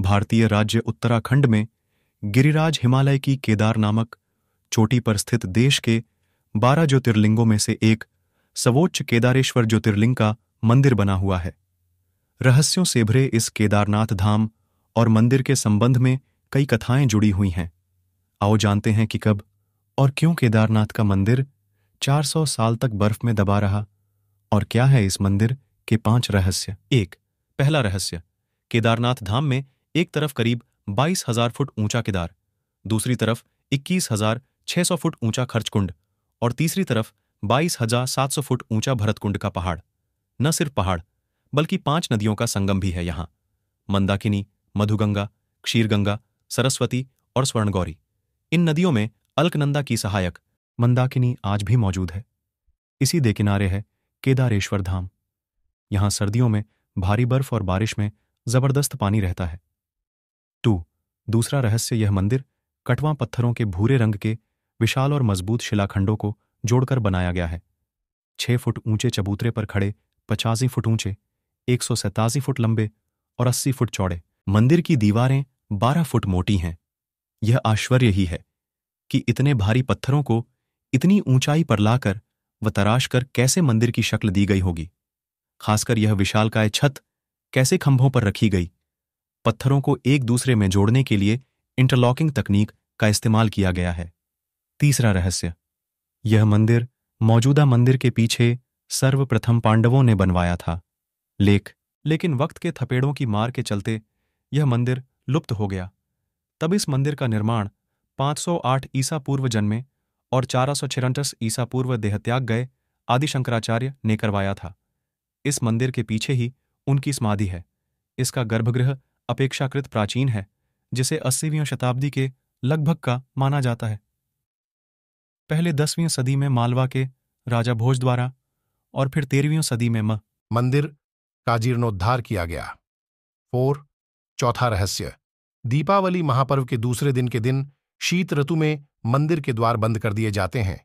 भारतीय राज्य उत्तराखंड में गिरिराज हिमालय की केदार नामक चोटी पर स्थित देश के 12 ज्योतिर्लिंगों में से एक सर्वोच्च केदारेश्वर ज्योतिर्लिंग का मंदिर बना हुआ है। रहस्यों से भरे इस केदारनाथ धाम और मंदिर के संबंध में कई कथाएं जुड़ी हुई हैं। आओ जानते हैं कि कब और क्यों केदारनाथ का मंदिर 400 साल तक बर्फ में दबा रहा और क्या है इस मंदिर के 5 रहस्य। पहला रहस्य, केदारनाथ धाम में एक तरफ करीब 22,000 फुट ऊंचा केदार, दूसरी तरफ 21,600 फुट ऊंचा खर्चकुंड और तीसरी तरफ 22,700 फुट ऊंचा भरतकुंड का पहाड़। न सिर्फ पहाड़ बल्कि 5 नदियों का संगम भी है यहाँ। मंदाकिनी, मधुगंगा, क्षीरगंगा, सरस्वती और स्वर्णगौरी। इन नदियों में अलकनंदा की सहायक मंदाकिनी आज भी मौजूद है। इसी दे किनारे है केदारेश्वर धाम। यहाँ सर्दियों में भारी बर्फ और बारिश में जबरदस्त पानी रहता है। दूसरा रहस्य, यह मंदिर कटवा पत्थरों के भूरे रंग के विशाल और मजबूत शिलाखंडों को जोड़कर बनाया गया है। 6 फुट ऊंचे चबूतरे पर खड़े 85 फुट ऊंचे, 187 फुट लंबे और 80 फुट चौड़े मंदिर की दीवारें 12 फुट मोटी हैं। यह आश्चर्य ही है कि इतने भारी पत्थरों को इतनी ऊंचाई पर लाकर व तराश कर कैसे मंदिर की शक्ल दी गई होगी। खासकर यह विशालकाय छत कैसे खंभों पर रखी गई। पत्थरों को एक दूसरे में जोड़ने के लिए इंटरलॉकिंग तकनीक का इस्तेमाल किया गया है। तीसरा रहस्य, यह मंदिर मौजूदा मंदिर के पीछे सर्वप्रथम पांडवों ने बनवाया था। लेकिन वक्त के थपेड़ों की मार के चलते यह मंदिर लुप्त हो गया। तब इस मंदिर का निर्माण 508 ईसा पूर्व जन्मे और 436 ईसा पूर्व देहत्याग गए आदि शंकराचार्य ने करवाया था। इस मंदिर के पीछे ही उनकी समाधि है। इसका गर्भगृह अपेक्षाकृत प्राचीन है, जिसे 80वीं शताब्दी के लगभग का माना जाता है। पहले 10वीं सदी में मालवा के राजा भोज द्वारा और फिर 13वीं सदी में मंदिर का जीर्णोद्धार किया गया। चौथा रहस्य, दीपावली महापर्व के दूसरे दिन के दिन शीत ऋतु में मंदिर के द्वार बंद कर दिए जाते हैं।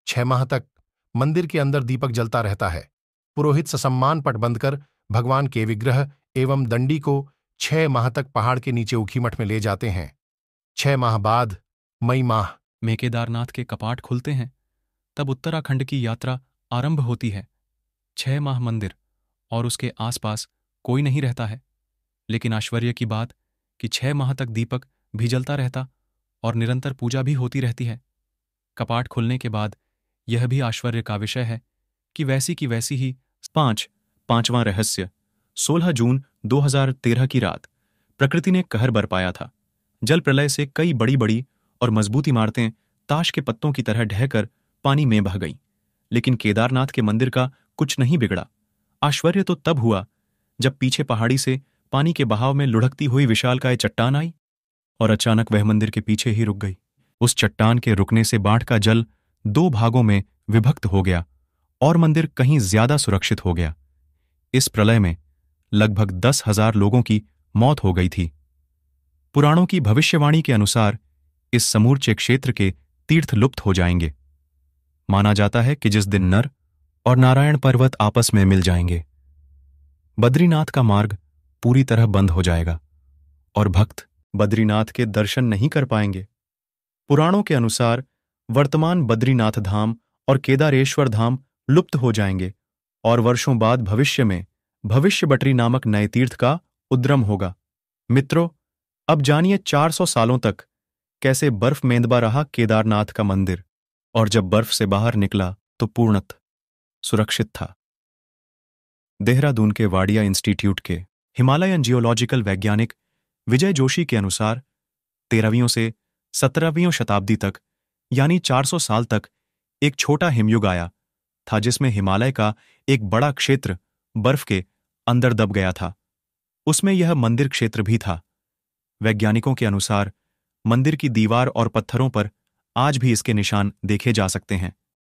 6 माह तक मंदिर के अंदर दीपक जलता रहता है। पुरोहित ससम्मान पट बंद कर भगवान के विग्रह एवं दंडी को 6 माह तक पहाड़ के नीचे ऊखीमठ में ले जाते हैं। 6 माह बाद मई माह में केदारनाथ के कपाट खुलते हैं। तब उत्तराखंड की यात्रा आरंभ होती है। 6 माह मंदिर और उसके आसपास कोई नहीं रहता है। लेकिन आश्चर्य की बात कि 6 माह तक दीपक भी जलता रहता और निरंतर पूजा भी होती रहती है। कपाट खुलने के बाद यह भी आश्चर्य का विषय है कि वैसी ही पांचवां रहस्य, 16 जून 2013 की रात प्रकृति ने कहर बरपाया था। जल प्रलय से कई बड़ी बड़ी और मजबूत इमारतें ताश के पत्तों की तरह ढहकर पानी में बह गईं। लेकिन केदारनाथ के मंदिर का कुछ नहीं बिगड़ा। आश्चर्य तो तब हुआ जब पीछे पहाड़ी से पानी के बहाव में लुढ़कती हुई विशालकाय चट्टान आई और अचानक वह मंदिर के पीछे ही रुक गई। उस चट्टान के रुकने से बाढ़ का जल 2 भागों में विभक्त हो गया और मंदिर कहीं ज्यादा सुरक्षित हो गया। इस प्रलय में लगभग 10,000 लोगों की मौत हो गई थी। पुराणों की भविष्यवाणी के अनुसार इस समूचे क्षेत्र के तीर्थ लुप्त हो जाएंगे। माना जाता है कि जिस दिन नर और नारायण पर्वत आपस में मिल जाएंगे, बद्रीनाथ का मार्ग पूरी तरह बंद हो जाएगा और भक्त बद्रीनाथ के दर्शन नहीं कर पाएंगे। पुराणों के अनुसार वर्तमान बद्रीनाथ धाम और केदारेश्वर धाम लुप्त हो जाएंगे और वर्षों बाद भविष्य में भविष्य बटरी नामक नए तीर्थ का उद्गम होगा। मित्रों, अब जानिए 400 सालों तक कैसे बर्फ मेंदबा रहा केदारनाथ का मंदिर और जब बर्फ से बाहर निकला तो पूर्णतः सुरक्षित था। देहरादून के वाडिया इंस्टीट्यूट के हिमालयन जियोलॉजिकल वैज्ञानिक विजय जोशी के अनुसार 13वीं से 17वीं शताब्दी तक यानी 400 साल तक एक छोटा हिमयुग आया था जिसमें हिमालय का एक बड़ा क्षेत्र बर्फ के अंदर दब गया था। उसमें यह मंदिर क्षेत्र भी था। वैज्ञानिकों के अनुसार मंदिर की दीवार और पत्थरों पर आज भी इसके निशान देखे जा सकते हैं।